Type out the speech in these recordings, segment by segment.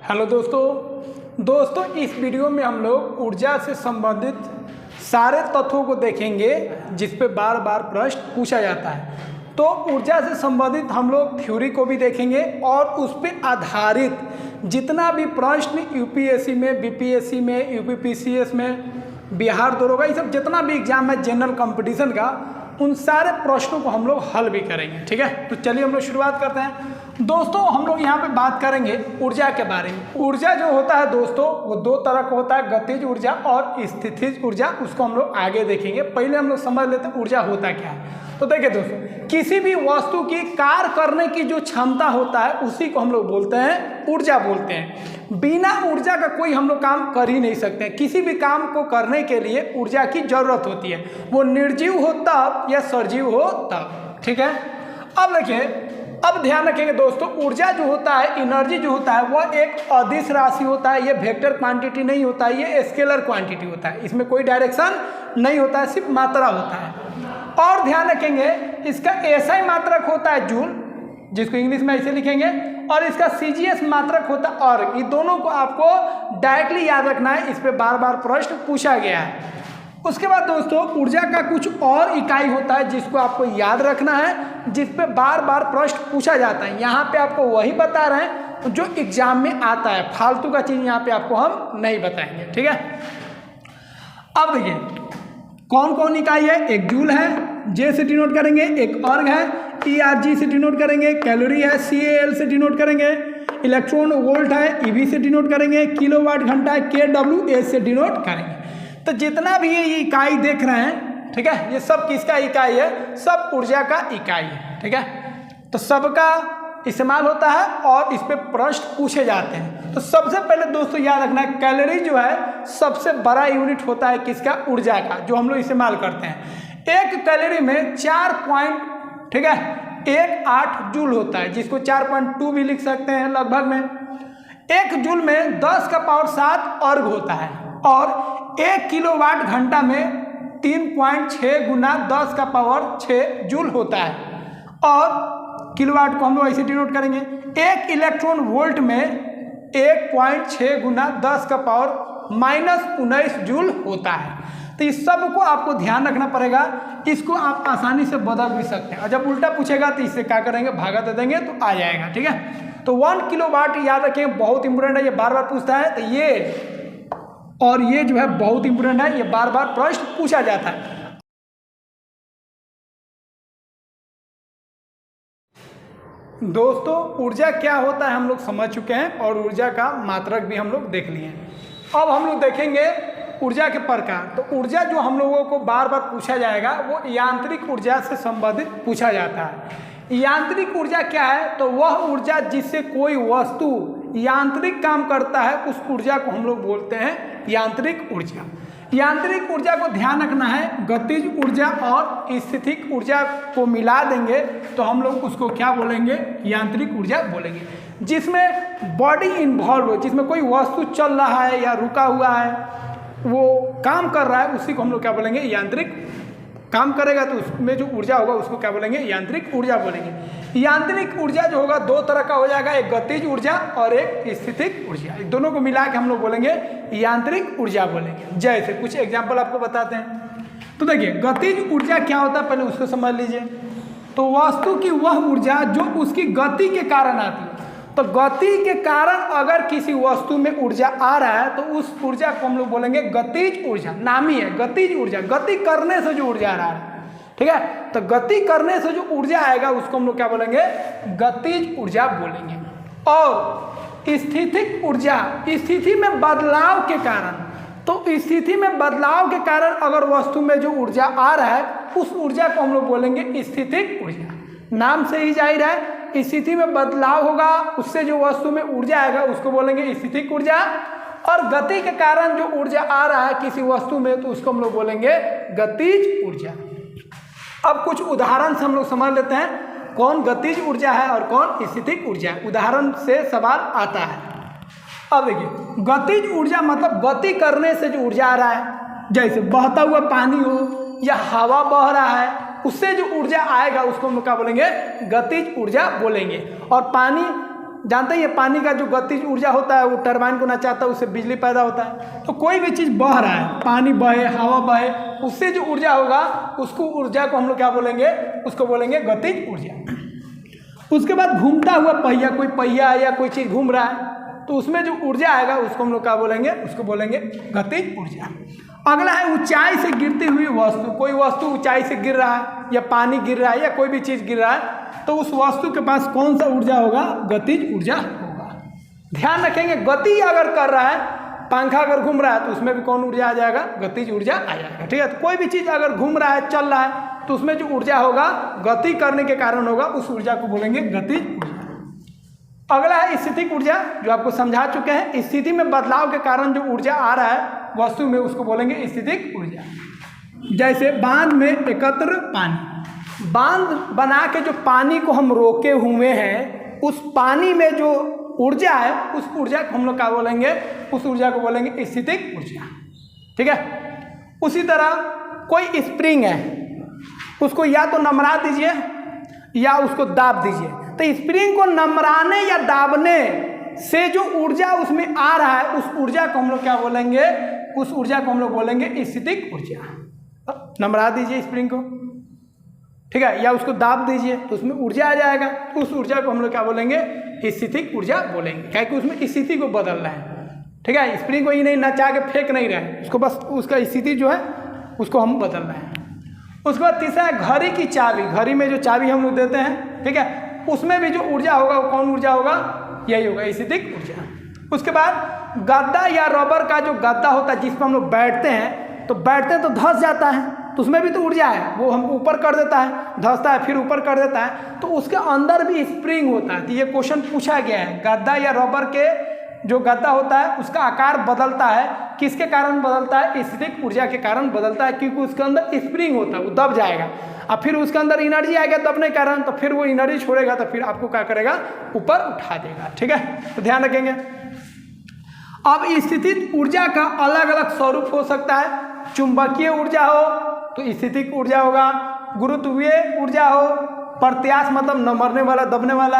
Hello दोस्तों इस video में हम लोग ऊर्जा से संबंधित सारे तत्वों को देखेंगे जिस पे बार बार प्रश्न पूछा जाता है। तो ऊर्जा से संबंधित हम लोग थ्योरी को भी देखेंगे और उस पे आधारित जितना भी प्रश्न यूपीएससी में, बीपीएससी में, यूपीपीसीएस में, बिहार दरोगा, ये सब जितना भी एग्जाम है जनरल कंपटीशन का, उन सारे प्रश्नों को हम लोग हल भी करेंगे। ठीक है, तो चलिए हम लोग शुरुआत करते हैं। दोस्तों हम लोग यहाँ पे बात करेंगे ऊर्जा के बारे में। ऊर्जा जो होता है दोस्तों वो दो तरह का होता है, गतिज ऊर्जा और स्थितिज ऊर्जा। उसको हम लोग आगे देखेंगे। पहले हम लोग समझ लेते हैं ऊर्जा होता क्या है। तो देखिए दोस्तों, किसी भी वस्तु की कार्य करने की जो क्षमता होता है उसी को हम लोग बोलते हैं ऊर्जा बोलते हैं। बिना ऊर्जा का कोई हम लोग काम कर ही नहीं सकते। किसी भी काम को करने के लिए ऊर्जा की जरूरत होती है, वो निर्जीव हो तब या सजीव हो तब। ठीक है, अब देखिए, अब ध्यान रखेंगे दोस्तों, ऊर्जा जो होता है, एनर्जी जो होता है, वह एक अदिश राशि होता है। ये वेक्टर क्वांटिटी नहीं होता है, ये स्केलर क्वांटिटी होता है। इसमें कोई डायरेक्शन नहीं होता है, सिर्फ मात्रा होता है। और ध्यान रखेंगे इसका एसआई मात्रक होता है जूल, जिसको इंग्लिश में ऐसे लिखेंगे, और इसका सीजीएस मात्रक होता है अर्ग। ये दोनों को आपको डायरेक्टली याद रखना है, इस पे बार बार प्रश्न पूछा गया है। उसके बाद दोस्तों ऊर्जा का कुछ और इकाई होता है जिसको आपको याद रखना है, जिस पे बार बार प्रश्न पूछा जाता है। यहाँ पे आपको वही बता रहे हैं जो एग्जाम में आता है, फालतू का चीज यहाँ पे आपको हम नहीं बताएंगे। ठीक है, अब देखिए कौन कौन इकाई है। एक जूल है, जे से डिनोट करेंगे। एक अर्ग है, ERG से डिनोट करेंगे। कैलोरी है, CAL से डिनोट करेंगे। इलेक्ट्रॉन वोल्ट है, EV से डिनोट करेंगे। किलोवाट घंटा है, KWH से डिनोट करेंगे। तो जितना भी ये इकाई देख रहे हैं, ठीक है, ये सब किसका इकाई है? सब ऊर्जा का इकाई है। ठीक है, तो सबका इस्तेमाल होता है और इस पे प्रश्न पूछे जाते हैं। तो सबसे पहले दोस्तों याद रखना है, कैलोरी जो है सबसे बड़ा यूनिट होता है किसका? ऊर्जा का, जो हम लोग इस्तेमाल करते हैं। एक कैलोरी में 4.18 जूल होता है, जिसको 4.2 भी लिख सकते हैं लगभग में। एक जूल में 10 का पावर 7 अर्ग होता है, और 1 किलोवाट घंटा में 3.6 गुना 10 का पावर 6 जूल होता है। और किलोवाट को हम लोग ऐसे डिनोट करेंगे। एक इलेक्ट्रॉन वोल्ट में 1.6 गुना 10 का पावर -19 जूल होता है। तो इस सब को आपको ध्यान रखना पड़ेगा। इसको आप आसानी से बदल भी सकते हैं, और जब उल्टा पूछेगा तो इससे क्या करेंगे, भागा दे देंगे तो आ जाएगा। ठीक है, तो 1 किलोवाट याद रखें, बहुत इंपोर्टेंट है, ये बार बार पूछता है। तो ये और ये जो है बहुत इंपोर्टेंट है, ये बार बार प्रश्न पूछा जाता है। दोस्तों ऊर्जा क्या होता है हम लोग समझ चुके हैं, और ऊर्जा का मात्रक भी हम लोग देख लिए हैं। अब हम लोग देखेंगे ऊर्जा के प्रकार। तो ऊर्जा जो हम लोगों को बार बार पूछा जाएगा वो यांत्रिक ऊर्जा से संबंधित पूछा जाता है। यांत्रिक ऊर्जा क्या है? तो वह ऊर्जा जिससे कोई वस्तु यांत्रिक काम करता है, उस ऊर्जा को हम लोग बोलते हैं यांत्रिक ऊर्जा। यांत्रिक ऊर्जा को ध्यान रखना है, गतिज ऊर्जा और स्थितिक ऊर्जा को मिला देंगे तो हम लोग उसको क्या बोलेंगे? यांत्रिक ऊर्जा बोलेंगे। जिसमें बॉडी इन्वॉल्व हो, जिसमें कोई वस्तु चल रहा है या रुका हुआ है, वो काम कर रहा है, उसी को हम लोग क्या बोलेंगे? यांत्रिक। काम करेगा तो उसमें जो ऊर्जा होगा उसको क्या बोलेंगे? यांत्रिक ऊर्जा बोलेंगे। यांत्रिक ऊर्जा जो होगा दो तरह का हो जाएगा, एक गतिज ऊर्जा और एक स्थितिक ऊर्जा। दोनों को मिला के हम लोग बोलेंगे यांत्रिक ऊर्जा बोलेंगे। जैसे कुछ एग्जाम्पल आपको बताते हैं। तो देखिए गतिज ऊर्जा क्या होता है, पहले उसको समझ लीजिए। तो वस्तु की वह ऊर्जा जो उसकी गति के कारण आती है। तो गति के कारण अगर किसी वस्तु में ऊर्जा आ रहा है तो उस ऊर्जा को हम लोग बोलेंगे गतिज ऊर्जा। नाम ही है गतिज ऊर्जा, गति करने से जो ऊर्जा आ रहा है। ठीक है, तो गति करने से जो ऊर्जा आएगा उसको हम लोग क्या बोलेंगे? गतिज ऊर्जा बोलेंगे। और स्थितिक ऊर्जा, स्थिति में बदलाव के कारण, तो स्थिति में बदलाव के कारण अगर वस्तु में जो ऊर्जा आ रहा है उस ऊर्जा को हम लोग बोलेंगे स्थितिक ऊर्जा। नाम से ही जाहिर है, स्थिति में बदलाव होगा, उससे जो वस्तु में ऊर्जा आएगा उसको बोलेंगे स्थितिक ऊर्जा। और गति के कारण जो ऊर्जा आ रहा है किसी वस्तु में तो उसको हम लोग बोलेंगे गतिज ऊर्जा। अब कुछ उदाहरण से हम लोग समझ लेते हैं कौन गतिज ऊर्जा है और कौन स्थितिक ऊर्जा है। उदाहरण से सवाल आता है। अब देखिए गतिज ऊर्जा मतलब गति करने से जो ऊर्जा आ रहा है, जैसे बहता हुआ पानी हो या हवा बह रहा है, उससे जो ऊर्जा आएगा उसको हम लोग क्या बोलेंगे? गतिज ऊर्जा बोलेंगे। और पानी जानते ही है पानी का जो गतिज ऊर्जा होता है वो टरबाइन को नचाता है, उससे बिजली पैदा होता है। तो कोई भी चीज़ बह रहा है, पानी बहे, हवा बहे, उससे जो ऊर्जा होगा उसको ऊर्जा को हम लोग क्या बोलेंगे, उसको बोलेंगे गतिज ऊर्जा। उसके बाद घूमता हुआ पहिया, कोई पहिया या कोई चीज़ घूम रहा है तो उसमें जो ऊर्जा आएगा उसको हम लोग क्या बोलेंगे, उसको बोलेंगे गतिज ऊर्जा। अगला है ऊंचाई से गिरती हुई वस्तु। कोई वस्तु ऊंचाई से गिर रहा है या पानी गिर रहा है या कोई भी चीज़ गिर रहा है तो उस वस्तु के पास कौन सा ऊर्जा होगा, गतिज ऊर्जा होगा। ध्यान रखेंगे गति अगर कर रहा है, पंखा अगर घूम रहा है तो उसमें भी कौन ऊर्जा आ जाएगा, गतिज ऊर्जा आ जाएगा। ठीक है, तो कोई भी चीज़ अगर घूम रहा है, चल रहा है तो उसमें जो ऊर्जा होगा गति करने के कारण होगा, उस ऊर्जा को बोलेंगे गतिज ऊर्जा। अगला है स्थितिक ऊर्जा, जो आपको समझा चुके हैं। स्थिति में बदलाव के कारण जो ऊर्जा आ रहा है वस्तु में उसको बोलेंगे स्थितिक ऊर्जा। जैसे बांध में एकत्र पानी, बांध बना के जो पानी को हम रोके हुए हैं उस पानी में जो ऊर्जा है उस ऊर्जा को हम लोग क्या बोलेंगे, उस ऊर्जा को बोलेंगे स्थितिक ऊर्जा। ठीक है, उसी तरह कोई स्प्रिंग है, उसको या तो नमरा दीजिए या उसको दाब दीजिए। तो स्प्रिंग को नमराने या दाबने से जो ऊर्जा उसमें आ रहा है उस ऊर्जा को हम लोग क्या बोलेंगे, उस ऊर्जा को हम लोग बोलेंगे स्थितिक ऊर्जा। नमरा दीजिए स्प्रिंग को, ठीक है, या उसको दाब दीजिए तो उसमें ऊर्जा आ जाएगा, तो उस ऊर्जा को हम लोग क्या बोलेंगे, स्थितिक ऊर्जा बोलेंगे, क्योंकि उसमें स्थिति को बदल रहा है। ठीक है, स्प्रिंग को ही नहीं नचा के फेंक नहीं रहे हैं, उसको बस उसका स्थिति जो है उसको हम बदल रहे हैं। उसके बाद तीसरा है घड़ी की चाबी। घड़ी में जो चाबी हम लोग देते हैं, ठीक है, उसमें भी जो ऊर्जा होगा वो कौन ऊर्जा होगा, यही होगा स्थितिक ऊर्जा। उसके बाद गद्दा या रबर का जो गद्दा होता है जिस पर हम लोग बैठते हैं, तो बैठते हैं तो धंस जाता है, तो उसमें भी तो ऊर्जा है, वो हम ऊपर कर देता है, धंसता है फिर ऊपर कर देता है, तो उसके अंदर भी स्प्रिंग होता है। तो ये क्वेश्चन पूछा गया है, गद्दा या रबर के जो गद्दा होता है उसका आकार बदलता है, किसके कारण बदलता है, स्थितिक ऊर्जा के कारण बदलता है, क्योंकि उसके अंदर स्प्रिंग होता है, वो दब जाएगा और फिर उसके अंदर एनर्जी आएगा दबने के कारण, तो फिर वो एनर्जी छोड़ेगा तो फिर आपको क्या करेगा, ऊपर उठा देगा। ठीक है, तो ध्यान रखेंगे। अब स्थितिक ऊर्जा का अलग अलग स्वरूप हो सकता है। चुंबकीय ऊर्जा हो तो स्थितिक ऊर्जा होगा, गुरुत्वीय ऊर्जा हो, प्रत्यास्थ मतलब नमरने वाला, दबने वाला,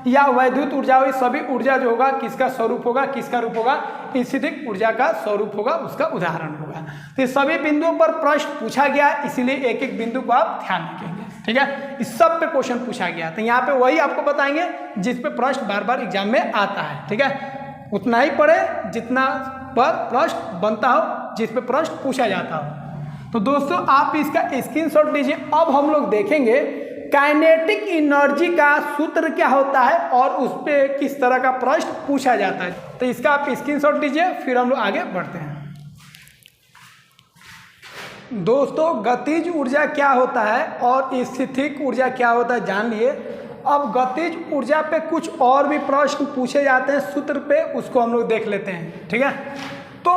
या वैद्युत ऊर्जा हो, सभी ऊर्जा जो होगा किसका स्वरूप होगा, किसका रूप होगा, स्थितिक ऊर्जा का स्वरूप होगा, उसका उदाहरण होगा। तो ये सभी बिंदुओं पर प्रश्न पूछा गया, इसीलिए एक एक बिंदु को आप ध्यान रखेंगे। ठीक है, इस सब पे क्वेश्चन पूछा गया, तो यहाँ पे वही आपको बताएंगे जिस पे प्रश्न बार बार एग्जाम में आता है। ठीक है, उतना ही पढ़े जितना पर प्रश्न बनता हो, जिस पे प्रश्न पूछा जाता हो। तो दोस्तों आप इसका स्क्रीनशॉट लीजिए। अब हम लोग देखेंगे काइनेटिक एनर्जी का सूत्र क्या होता है और उस पर किस तरह का प्रश्न पूछा जाता है। तो इसका आप स्क्रीनशॉट लीजिए, फिर हम लोग आगे बढ़ते हैं। दोस्तों गतिज ऊर्जा क्या होता है और स्थितिक ऊर्जा क्या होता है जान लिए। अब गतिज ऊर्जा पे कुछ और भी प्रश्न पूछे जाते हैं सूत्र पे, उसको हम लोग देख लेते हैं। ठीक है, तो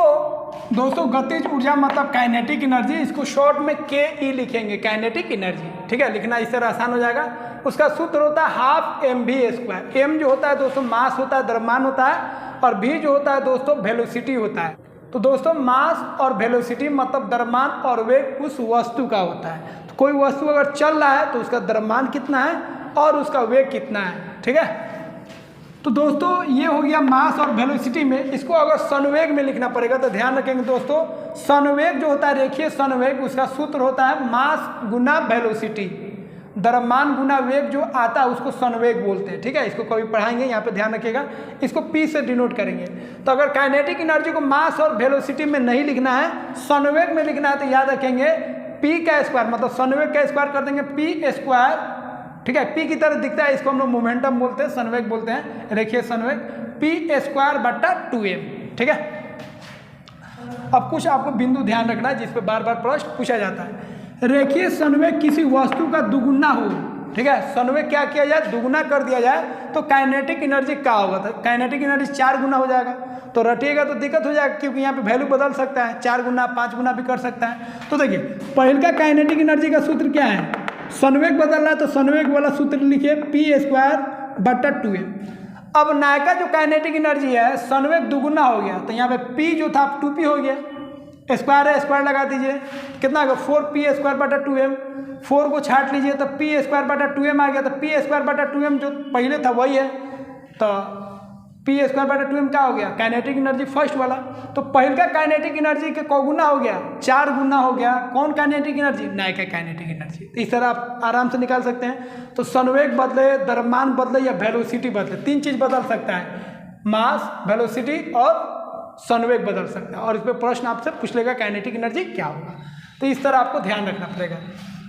दोस्तों गतिज ऊर्जा मतलब काइनेटिक एनर्जी, इसको शॉर्ट में KE लिखेंगे, काइनेटिक एनर्जी। ठीक है, लिखना इससे आसान हो जाएगा। उसका सूत्र होता है हाफ mv²। m जो होता है दोस्तों मास होता है, द्रव्यमान होता है, और v जो होता है दोस्तों वेलोसिटी होता है। तो दोस्तों मास और वेलोसिटी मतलब द्रव्यमान और वेग उस वस्तु का होता है। तो कोई वस्तु अगर चल रहा है तो उसका द्रव्यमान कितना है और उसका वेग कितना है। ठीक है, तो दोस्तों ये हो गया मास और वेलोसिटी में। इसको अगर संवेग में लिखना पड़ेगा तो ध्यान रखेंगे दोस्तों, संवेग जो होता है, देखिए संवेग उसका सूत्र होता है मास गुना वेलोसिटी, द्रव्यमान गुना वेग जो आता है उसको संवेग बोलते हैं। ठीक है, इसको कभी पढ़ाएंगे, यहाँ पे ध्यान रखिएगा, इसको P से डिनोट करेंगे। तो अगर काइनेटिक एनर्जी को मास और वेलोसिटी में नहीं लिखना है, संवेग में लिखना है, तो याद रखेंगे P का स्क्वायर मतलब संवेग का स्क्वायर कर देंगे P²। ठीक है, P की तरह दिखता है, इसको हम लोग मोमेंटम बोलते हैं, संवेग बोलते हैं। देखिए संवेग P²/2m। ठीक है, अब कुछ आपको बिंदु ध्यान रखना है जिस पे बार बार प्रश्न पूछा जाता है। रेखीय संवेग किसी वस्तु का दुगुना हो। ठीक है, संवेग क्या किया जाए, दुगुना कर दिया जाए तो काइनेटिक एनर्जी क्या होगा, तो काइनेटिक एनर्जी 4 गुना हो जाएगा। तो रटिएगा तो दिक्कत हो जाएगा, क्योंकि यहाँ पे वैल्यू बदल सकता है, 4 गुना 5 गुना भी कर सकता है। तो देखिए पहले का काइनेटिक एनर्जी का सूत्र क्या है, संवेग बदल रहा है तो संवेग वाला सूत्र लिखिए P²/2m। अब नायका जो काइनेटिक एनर्जी है, संवेग दुगुना हो गया तो यहाँ पे P जो था 2P हो गया, स्क्वायर है स्क्वायर लगा दीजिए, कितना होगा 4P²/2m। 4 को छाट लीजिए तो P²/2m आ गया, तो P²/2m जो पहले था वही है। तो p²/2m क्या हो गया, काइनेटिक एनर्जी फर्स्ट वाला। तो पहले का काइनेटिक एनर्जी के गुना हो गया, 4 गुना हो गया। कौन काइनेटिक एनर्जी, नए का काइनेटिक एनर्जी। तो इस तरह आप आराम से निकाल सकते हैं। तो संवेग बदले, द्रव्यमान बदले या वेलोसिटी बदले, 3 चीज़ बदल सकता है, मास, वेलोसिटी और संवेग बदल सकता है। और इस पर प्रश्न आपसे पूछ लेगा काइनेटिक एनर्जी क्या होगा। तो इस तरह आपको ध्यान रखना पड़ेगा।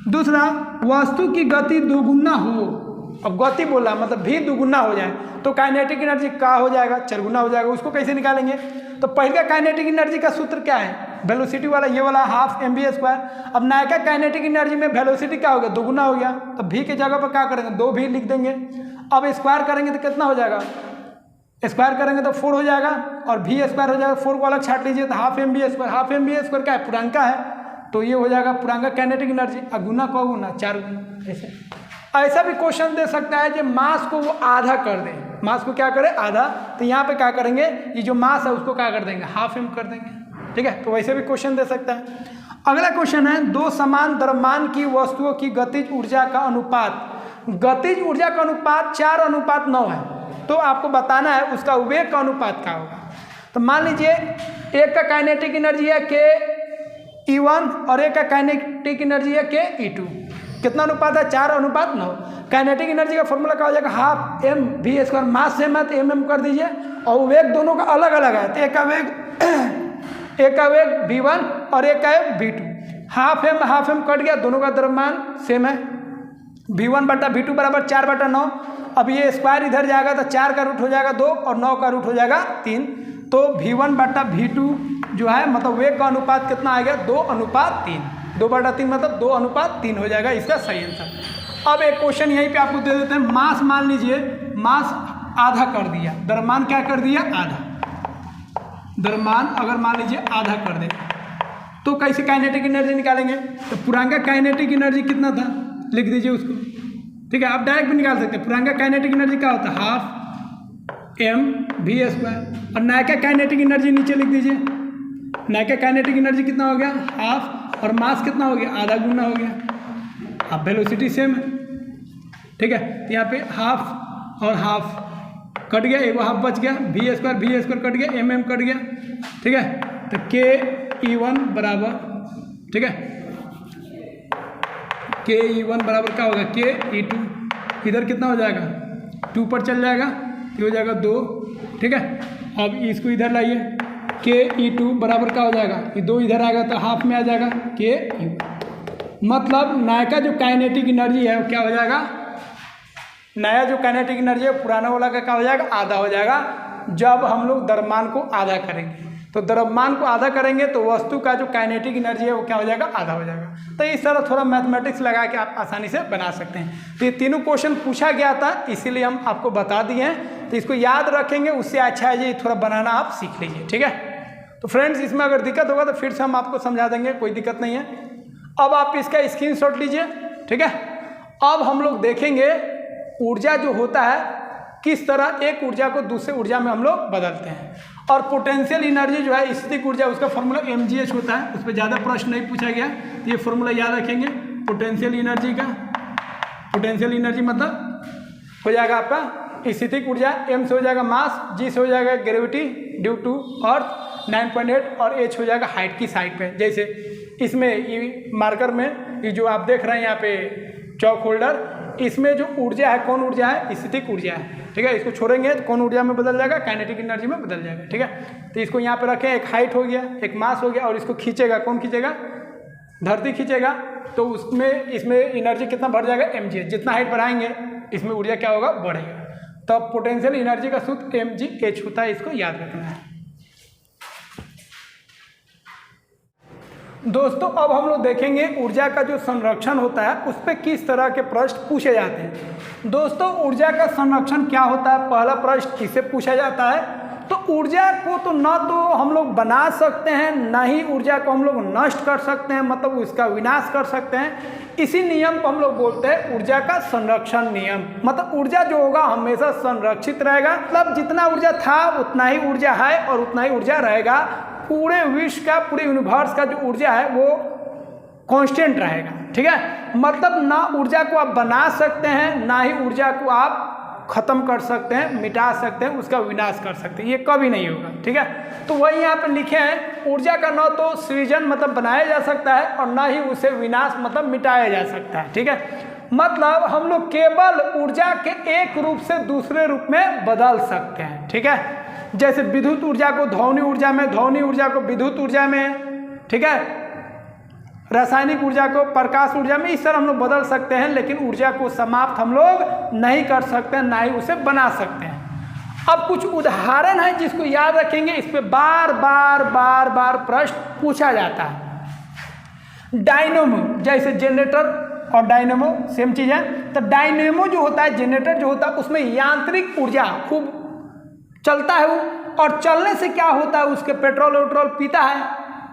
दूसरा, वस्तु की गति दोगुना हो। अब गति बोला मतलब भी दोगुना हो जाए तो काइनेटिक एनर्जी क्या हो जाएगा, 4 गुना हो जाएगा। उसको कैसे निकालेंगे, तो पहले का काइनेटिक एनर्जी का सूत्र क्या है, वेलोसिटी वाला, ये वाला ½ mv²। अब नए का काइनेटिक एनर्जी में वेलोसिटी क्या हो गया, दोगुना हो गया। तो भी के जगह पर क्या करेंगे, 2 भी लिख देंगे। अब स्क्वायर करेंगे तो कितना हो जाएगा, स्क्वायर करेंगे तो 4 हो जाएगा और v² हो जाएगा। 4 को अलग छाट लीजिए तो ½ mv²। ½ mv² क्या है, पूर्णांका है, तो ये हो जाएगा पूर्णांका काइनेटिक एनर्जी। गुना को गुना 4 गुना। ऐसा भी क्वेश्चन दे सकता है कि मास को वो आधा कर दे, मास को क्या करे, आधा। तो यहाँ पे क्या करेंगे, ये जो मास है उसको क्या कर देंगे, ½ m कर देंगे। ठीक है, तो वैसे भी क्वेश्चन दे सकता है। अगला क्वेश्चन है, 2 समान द्रव्यमान की वस्तुओं की गतिज ऊर्जा का अनुपात। गतिज ऊर्जा का अनुपात 4:9 है। तो आपको बताना है उसका वेग का अनुपात क्या होगा। तो मान लीजिए एक का काइनेटिक एनर्जी है ke1 और एक का काइनेटिक एनर्जी है ke2। कितना अनुपात है, 4:9। काइनेटिक एनर्जी का फॉर्मूला क्या हो जाएगा, ½ mv²। मास सेम है तो mm कर दीजिए और वेग दोनों का अलग अलग है। तो एक का वेग v1 और एक का है v2। ½ m कट गया, दोनों का द्रव्यमान सेम है। v1/v2 = 4/9। अब ये स्क्वायर इधर जाएगा तो 4 का रूट हो जाएगा 2 और 9 का रूट हो जाएगा 3। तो v1/v2 जो है मतलब वेग का अनुपात कितना आएगा, 2:3। 2/3 मतलब 2:3 हो जाएगा इसका सही आंसर। अब एक क्वेश्चन यहीं पे आपको दे देते हैं, मास मान लीजिए, मास आधा कर दिया, द्रव्यमान क्या कर दिया, आधा। द्रव्यमान अगर मान लीजिए आधा कर दे तो कैसे काइनेटिक एनर्जी निकालेंगे। तो पूर्णांक काइनेटिक एनर्जी कितना था, लिख दीजिए उसको। ठीक है, आप डायरेक्ट भी निकाल सकते हैं। पूर्णांक काइनेटिक एनर्जी क्या होता है, ½ mv²। और नए का काइनेटिक एनर्जी नीचे लिख दीजिए। नए का काइनेटिक एनर्जी कितना हो गया, ½ और मास कितना हो गया, आधा गुना हो गया। अब वेलोसिटी सेम है। ठीक है, तो यहाँ पे ½ और ½ कट गया, एक ½ बच गया, v² कट गया, mm कट गया। ठीक है, तो ke1 बराबर, ठीक है, ke1 बराबर क्या होगा, ke2। इधर कितना हो जाएगा, 2 पर चल जाएगा, ये हो जाएगा 2। ठीक है, अब इसको इधर लाइए, ke2 बराबर क्या हो जाएगा, ये 2 इधर आएगा तो ½ में आ जाएगा ke1। मतलब नया का जो काइनेटिक एनर्जी है वो क्या हो जाएगा, नया जो काइनेटिक एनर्जी है पुराना वाला का क्या हो जाएगा, आधा हो जाएगा। जब हम लोग द्रव्यमान को आधा करेंगे तो द्रव्यमान को आधा करेंगे तो वस्तु का जो काइनेटिक एनर्जी है वो क्या हो जाएगा, आधा हो जाएगा। तो इस तरह थोड़ा मैथमेटिक्स लगा के आप आसानी से बना सकते हैं। तो ये तीनों क्वेश्चन पूछा गया था, इसीलिए हम आपको बता दिए हैं। तो इसको याद रखेंगे, उससे अच्छा है ये थोड़ा बनाना आप सीख लीजिए। ठीक है, तो फ्रेंड्स इसमें अगर दिक्कत होगा तो फिर से हम आपको समझा देंगे, कोई दिक्कत नहीं है। अब आप इसका स्क्रीनशॉट लीजिए। ठीक है, अब हम लोग देखेंगे ऊर्जा जो होता है किस तरह एक ऊर्जा को दूसरे ऊर्जा में हम लोग बदलते हैं। और पोटेंशियल एनर्जी जो है स्थितिक ऊर्जा, उसका फॉर्मूला mgh होता है, उस पर ज़्यादा प्रश्न नहीं पूछा गया, तो ये फॉर्मूला याद रखेंगे पोटेंशियल एनर्जी का। पोटेंशियल एनर्जी मतलब हो जाएगा आपका स्थितिक ऊर्जा, m से हो जाएगा मास, g से हो जाएगा ग्रेविटी ड्यू टू अर्थ 9.8 और h हो जाएगा हाइट की साइड पे। जैसे इसमें ये मार्कर में ये जो आप देख रहे हैं यहाँ पे चौक होल्डर, इसमें जो ऊर्जा है कौन ऊर्जा है, स्थितिक ऊर्जा है। ठीक है, इसको छोड़ेंगे तो कौन ऊर्जा में बदल जाएगा, काइनेटिक एनर्जी में बदल जाएगा। ठीक है, तो इसको यहाँ पे रखें, एक हाइट हो गया, एक मास हो गया, और इसको खींचेगा, कौन खींचेगा, धरती खींचेगा, तो उसमें इसमें एनर्जी कितना बढ़ जाएगा, mgh। जितना हाइट बढ़ाएंगे इसमें ऊर्जा क्या होगा, बढ़ेगा। तब पोटेंशियल एनर्जी का सूत्र mgh होता है, इसको याद रखना है। दोस्तों अब हम लोग देखेंगे ऊर्जा का जो संरक्षण होता है उस पर किस तरह के प्रश्न पूछे जाते हैं। दोस्तों ऊर्जा का संरक्षण क्या होता है, पहला प्रश्न इससे पूछा जाता है। तो ऊर्जा को तो न तो हम लोग बना सकते हैं, न ही ऊर्जा को हम लोग नष्ट कर सकते हैं, मतलब उसका विनाश कर सकते हैं। इसी नियम को हम लोग बोलते हैं ऊर्जा का संरक्षण नियम। मतलब ऊर्जा जो होगा हमेशा संरक्षित रहेगा, मतलब जितना ऊर्जा था उतना ही ऊर्जा है और उतना ही ऊर्जा रहेगा। पूरे विश्व का, पूरे यूनिवर्स का जो ऊर्जा है वो कांस्टेंट रहेगा। ठीक है, मतलब ना ऊर्जा को आप बना सकते हैं, ना ही ऊर्जा को आप खत्म कर सकते हैं, मिटा सकते हैं, उसका विनाश कर सकते हैं। ये कभी नहीं होगा, ठीक है। तो वही यहाँ पे लिखे हैं, ऊर्जा का न तो सृजन मतलब बनाया जा सकता है और न ही उसे विनाश मतलब मिटाया जा सकता है, ठीक है। मतलब हम लोग केवल ऊर्जा के एक रूप से दूसरे रूप में बदल सकते हैं, ठीक है। जैसे विद्युत ऊर्जा को ध्वनि ऊर्जा में, ध्वनि ऊर्जा को विद्युत ऊर्जा में, ठीक है। रासायनिक ऊर्जा को प्रकाश ऊर्जा में, इस तरह हम लोग बदल सकते हैं, लेकिन ऊर्जा को समाप्त हम लोग नहीं कर सकते हैं, ना ही उसे बना सकते हैं। अब कुछ उदाहरण है जिसको याद रखेंगे, इस पे बार बार प्रश्न पूछा जाता है। डायनेमो, जैसे जनरेटर और डायनेमो सेम चीज है। तो डायनेमो जो होता है, जनरेटर जो होता है, उसमें यांत्रिक ऊर्जा खूब चलता है वो, और चलने से क्या होता है, उसके पेट्रोल वेट्रोल पीता है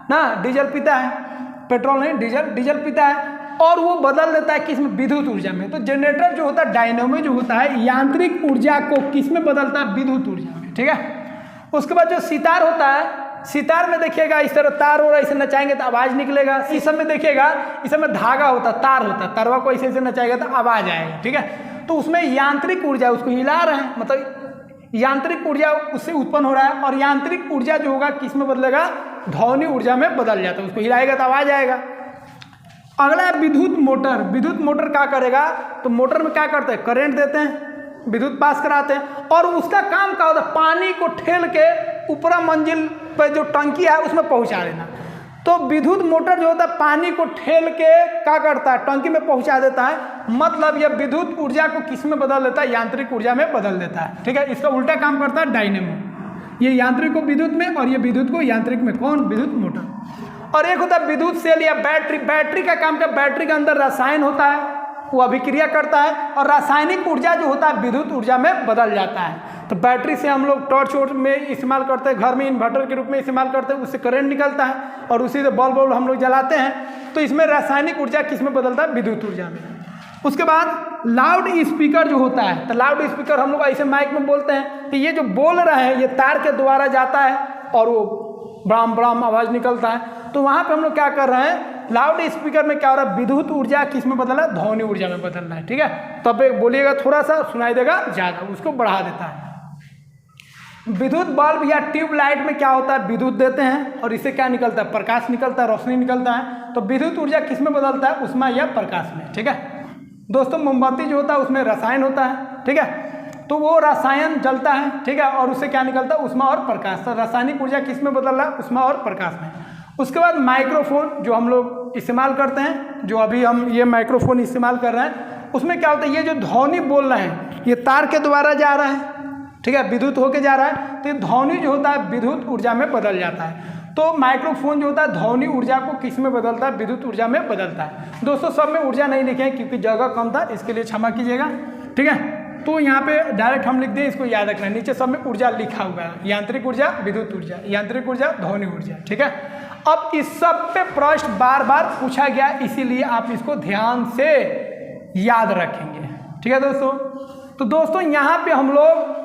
ना, डीजल पीता है, पेट्रोल नहीं डीजल पीता है, और वो बदल देता है किस में, विद्युत ऊर्जा में। तो जनरेटर जो होता है, डायनेमो जो होता है, यांत्रिक ऊर्जा को किस में बदलता है, विद्युत ऊर्जा में, ठीक है। उसके बाद जो सितार होता है, सितार में देखिएगा इस तरह तार हो रहा है, इसे नचाएंगे तो आवाज निकलेगा। इस सब में देखिएगा, इस सब में धागा होता है, तार होता है, तारवा को ऐसे नचाएगा तो आवाज आएगा, ठीक है। तो उसमें यांत्रिक ऊर्जा, उसको हिला रहे हैं, मतलब यांत्रिक ऊर्जा उससे उत्पन्न हो रहा है, और यांत्रिक ऊर्जा जो होगा किस में बदलेगा, ध्वनि ऊर्जा में बदल जाता है। उसको हिलाएगा तो आवाज आएगा। अगला है विद्युत मोटर। विद्युत मोटर क्या करेगा, तो मोटर में क्या करते हैं, करंट देते हैं, विद्युत पास कराते हैं, और उसका काम क्या होता है, पानी को ठेल के ऊपरा मंजिल पर जो टंकी है उसमें पहुंचा देना। तो विद्युत मोटर जो होता है पानी को ठेल के क्या करता है, टंकी में पहुंचा देता है। मतलब यह विद्युत ऊर्जा को किस में बदल देता है, यांत्रिक ऊर्जा में बदल देता है, ठीक है। इसका उल्टा काम करता है डायनेमो। ये यांत्रिक को विद्युत में और ये विद्युत को यांत्रिक में, कौन, विद्युत मोटर। और एक होता है विद्युत सेल या बैटरी। बैटरी का काम क्या, बैटरी के अंदर रसायन होता है, वो अभिक्रिया करता है, और रासायनिक ऊर्जा जो होता है विद्युत ऊर्जा में बदल जाता है। तो बैटरी से हम लोग टॉर्च वॉर्च में इस्तेमाल करते हैं, घर में इन्वर्टर के रूप में इस्तेमाल करते हैं, उससे करंट निकलता है और उसी से बल्ब हम लोग जलाते हैं। तो इसमें रासायनिक ऊर्जा किस में बदलता है, विद्युत ऊर्जा में। उसके बाद लाउड स्पीकर जो होता है, तो लाउड स्पीकर हम लोग ऐसे माइक में बोलते हैं कि ये जो बोल रहे हैं ये तार के द्वारा जाता है और वो ब्राम ब्राम आवाज़ निकलता है। तो वहाँ पे हम लोग क्या कर रहे हैं, लाउड स्पीकर में क्या हो रहा है, विद्युत ऊर्जा किस में बदल रहा है, ध्वनि ऊर्जा में बदल रहा है, ठीक है। तब बोलिएगा थोड़ा सा, सुनाई देगा ज़्यादा, उसको बढ़ा देता है। विद्युत बल्ब या ट्यूब लाइट में क्या होता है, विद्युत देते हैं और इससे क्या निकलता है, प्रकाश निकलता है, रोशनी निकलता है। तो विद्युत ऊर्जा किस में बदलता है, उष्मा या प्रकाश में, ठीक है। दोस्तों मोमबत्ती जो होता है उसमें रसायन होता है, ठीक है। तो वो रसायन जलता है, ठीक है, और उससे क्या निकलता है, उष्मा और प्रकाश। तो रासायनिक ऊर्जा किस में बदल रहा है, उष्मा और प्रकाश में। उसके बाद माइक्रोफोन जो हम लोग इस्तेमाल करते हैं, जो अभी हम ये माइक्रोफोन इस्तेमाल कर रहे हैं, उसमें क्या होता है, ये जो ध्वनि बोल रहे हैं ये तार के द्वारा जा रहा है, ठीक है, विद्युत होके जा रहा है। तो ये ध्वनि जो होता है विद्युत ऊर्जा में बदल जाता है। तो माइक्रोफोन जो होता है ध्वनि ऊर्जा को किस में बदलता है, विद्युत ऊर्जा में बदलता है। दोस्तों सब में ऊर्जा नहीं लिखे हैं क्योंकि जगह कम था, इसके लिए क्षमा कीजिएगा, ठीक है। तो यहाँ पे डायरेक्ट हम लिख दें, इसको याद रखना है, नीचे सब में ऊर्जा लिखा हुआ है, यांत्रिक ऊर्जा, विद्युत ऊर्जा, यांत्रिक ऊर्जा, ध्वनि ऊर्जा, ठीक है। अब इस सब पे प्रश्न बार बार पूछा गया, इसीलिए आप इसको ध्यान से याद रखेंगे, ठीक है दोस्तों। तो दोस्तों यहाँ पे हम लोग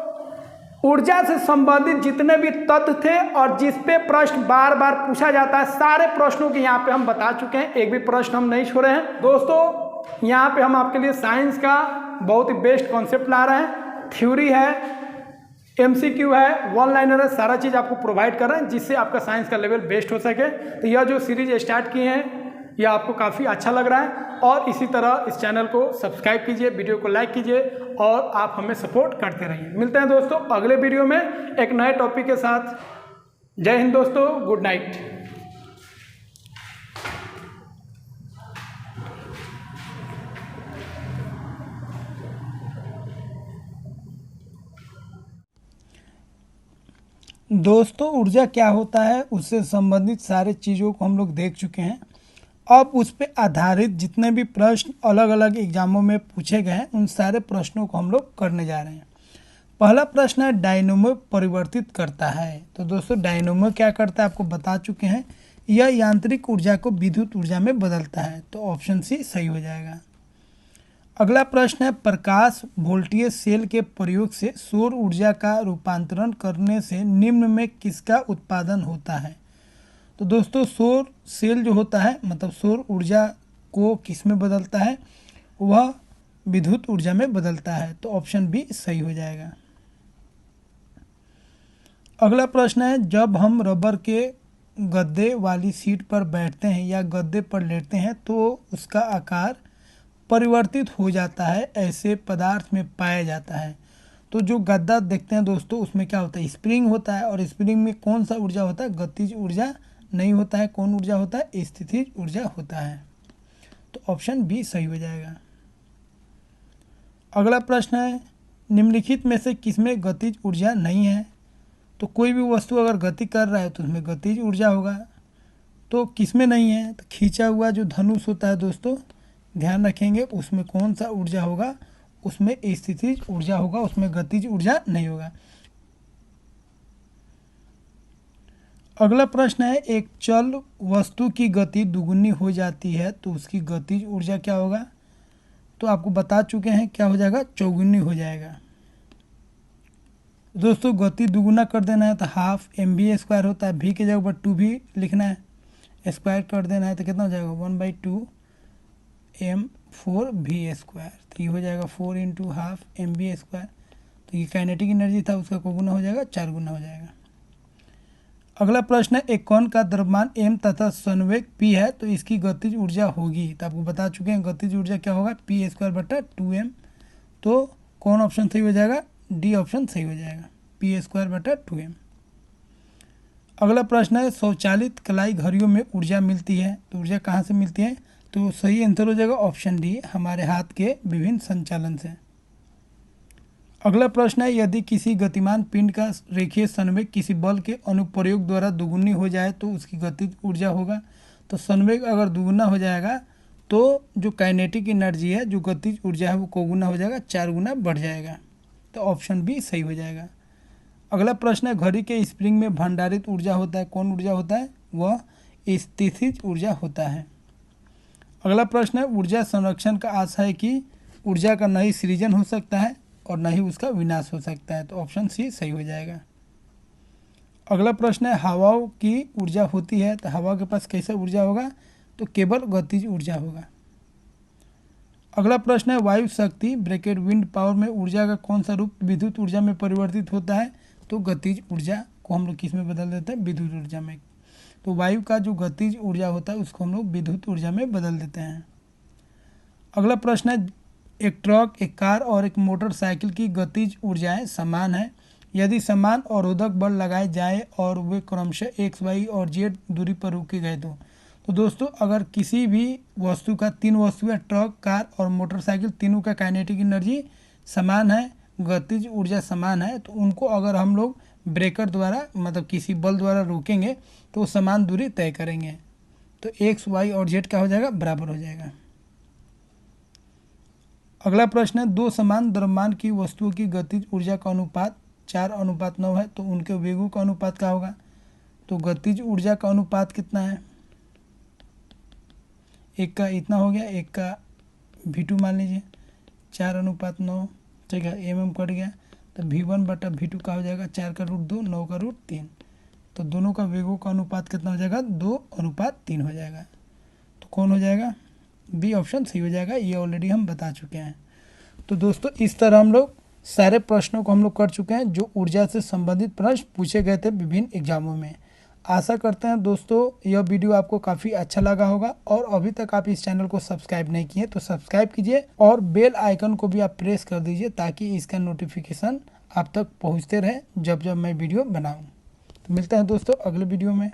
ऊर्जा से संबंधित जितने भी तथ्य थे और जिस पे प्रश्न बार बार पूछा जाता है, सारे प्रश्नों के यहाँ पे हम बता चुके हैं, एक भी प्रश्न हम नहीं छोड़े हैं। दोस्तों यहाँ पे हम आपके लिए साइंस का बहुत ही बेस्ट कॉन्सेप्ट ला रहे हैं, थ्योरी है, MCQ है, वन लाइनर है, सारा चीज़ आपको प्रोवाइड कर रहे हैं जिससे आपका साइंस का लेवल बेस्ट हो सके। तो यह जो सीरीज स्टार्ट किए हैं यह आपको काफ़ी अच्छा लग रहा है, और इसी तरह इस चैनल को सब्सक्राइब कीजिए, वीडियो को लाइक कीजिए और आप हमें सपोर्ट करते रहिए। मिलते हैं दोस्तों अगले वीडियो में एक नए टॉपिक के साथ। जय हिंद दोस्तों, गुड नाइट। दोस्तों ऊर्जा क्या होता है उससे संबंधित सारे चीज़ों को हम लोग देख चुके हैं। अब उस पर आधारित जितने भी प्रश्न अलग अलग एग्जामों में पूछे गए हैं उन सारे प्रश्नों को हम लोग करने जा रहे हैं। पहला प्रश्न है डायनेमो परिवर्तित करता है। तो दोस्तों डायनेमो क्या करता है आपको बता चुके हैं, यह यांत्रिक ऊर्जा को विद्युत ऊर्जा में बदलता है। तो ऑप्शन सी सही हो जाएगा। अगला प्रश्न है प्रकाश वोल्टेज सेल के प्रयोग से सौर ऊर्जा का रूपांतरण करने से निम्न में किसका उत्पादन होता है। तो दोस्तों सौर सेल जो होता है मतलब सौर ऊर्जा को किस में बदलता है, वह विद्युत ऊर्जा में बदलता है। तो ऑप्शन बी सही हो जाएगा। अगला प्रश्न है, जब हम रबर के गद्दे वाली सीट पर बैठते हैं या गद्दे पर लेटते हैं तो उसका आकार परिवर्तित हो जाता है, ऐसे पदार्थ में पाया जाता है। तो जो गद्दा देखते हैं दोस्तों, उसमें क्या होता है, स्प्रिंग होता है, और स्प्रिंग में कौन सा ऊर्जा होता है, गतिज ऊर्जा नहीं होता है। कौन ऊर्जा होता है, स्थितिज ऊर्जा होता है। तो ऑप्शन बी सही हो जाएगा। अगला प्रश्न है, निम्नलिखित में से किसमें गतिज ऊर्जा नहीं है। तो कोई भी वस्तु अगर गति कर रहा है तो उसमें गतिज ऊर्जा होगा। तो किसमें नहीं है, तो खींचा हुआ जो धनुष होता है दोस्तों, ध्यान रखेंगे, उसमें कौन सा ऊर्जा होगा, उसमें स्थितिज ऊर्जा होगा, उसमें गतिज ऊर्जा नहीं होगा। अगला प्रश्न है, एक चल वस्तु की गति दुगुनी हो जाती है तो उसकी गतिज ऊर्जा क्या होगा। तो आपको बता चुके हैं, क्या हो जाएगा, चौगुनी हो जाएगा। दोस्तों गति दुगुना कर देना है तो हाफ mv² होता है, v की जगह पर 2v लिखना है, स्क्वायर कर देना है तो कितना हो जाएगा, 1/2 m4v²। तो ये हो जाएगा 4 × हाफ mv²। तो ये काइनेटिक एनर्जी था, उसका को गुना हो जाएगा, 4 गुना हो जाएगा। अगला प्रश्न है, एक कण का द्रव्यमान m तथा संवेग p है तो इसकी गतिज ऊर्जा होगी। तो आपको बता चुके हैं गतिज ऊर्जा क्या होगा, p²/2m। तो कौन ऑप्शन सही हो जाएगा, डी ऑप्शन सही हो जाएगा, p²/2m। अगला प्रश्न है, स्वचालित कलाई घड़ियों में ऊर्जा मिलती है तो ऊर्जा कहाँ से मिलती है। तो सही आंसर हो जाएगा ऑप्शन डी, हमारे हाथ के विभिन्न संचालन से। अगला प्रश्न है, यदि किसी गतिमान पिंड का रेखीय संवेग किसी बल के अनुप्रयोग द्वारा दुगुनी हो जाए तो उसकी गतिज ऊर्जा होगा। तो संवेग अगर दुगुना हो जाएगा तो जो काइनेटिक एनर्जी है, जो गतिज ऊर्जा है, वो कोगुना हो जाएगा, 4 गुना बढ़ जाएगा। तो ऑप्शन बी सही हो जाएगा। अगला प्रश्न है, घड़ी के स्प्रिंग में भंडारित ऊर्जा होता है, कौन ऊर्जा होता है, वह स्थितिज ऊर्जा होता है। अगला प्रश्न है, ऊर्जा संरक्षण का आशय है कि ऊर्जा का न ही सृजन हो सकता है और न ही उसका विनाश हो सकता है। तो ऑप्शन सी सही हो जाएगा। अगला प्रश्न है, हवाओं की ऊर्जा होती है तो हवा के पास कैसा ऊर्जा होगा, तो केवल गतिज ऊर्जा होगा। अगला प्रश्न है, वायु शक्ति ब्रैकेट विंड पावर में ऊर्जा का कौन सा रूप विद्युत ऊर्जा में परिवर्तित होता है। तो गतिज ऊर्जा को हम लोग किस में बदल देते हैं, विद्युत ऊर्जा में। तो वायु का जो गतिज ऊर्जा होता है उसको हम लोग विद्युत ऊर्जा में बदल देते हैं। अगला प्रश्न है, एक ट्रक, एक कार और एक मोटरसाइकिल की गतिज ऊर्जाएं समान है। यदि समान अवरोधक बल लगाए जाए और वे क्रमशः x, y और z दूरी पर रोके गए तो दोस्तों अगर किसी भी वस्तु का, 3 वस्तुएं ट्रक, कार और मोटरसाइकिल, तीनों का काइनेटिक एनर्जी समान है, गतिज ऊर्जा समान है, तो उनको अगर हम लोग ब्रेकर द्वारा, मतलब किसी बल द्वारा रोकेंगे तो समान दूरी तय करेंगे। तो x, y और z क्या हो जाएगा, बराबर हो जाएगा। अगला प्रश्न है, 2 समान द्रव्यमान की वस्तुओं की गतिज ऊर्जा का अनुपात 4:9 है तो उनके वेगों का अनुपात क्या होगा। तो गतिज ऊर्जा का अनुपात कितना है, एक का इतना हो गया, एक का v2 मान लीजिए, 4:9, ठीक है, mm कट गया तो v1/v2 का हो जाएगा 4 का रूट 2, 9 का रूट 3। तो दोनों का वेगों का अनुपात कितना हो जाएगा, 2:3 हो जाएगा। तो कौन हो जाएगा, बी ऑप्शन सही हो जाएगा, ये ऑलरेडी हम बता चुके हैं। तो दोस्तों इस तरह हम लोग सारे प्रश्नों को हम लोग कर चुके हैं जो ऊर्जा से संबंधित प्रश्न पूछे गए थे विभिन्न एग्जामों में। आशा करते हैं दोस्तों यह वीडियो आपको काफ़ी अच्छा लगा होगा, और अभी तक आप इस चैनल को सब्सक्राइब नहीं किए तो सब्सक्राइब कीजिए और बेल आइकन को भी आप प्रेस कर दीजिए ताकि इसका नोटिफिकेशन आप तक पहुँचते रहे जब जब मैं वीडियो बनाऊँ। तो मिलते हैं दोस्तों अगले वीडियो में।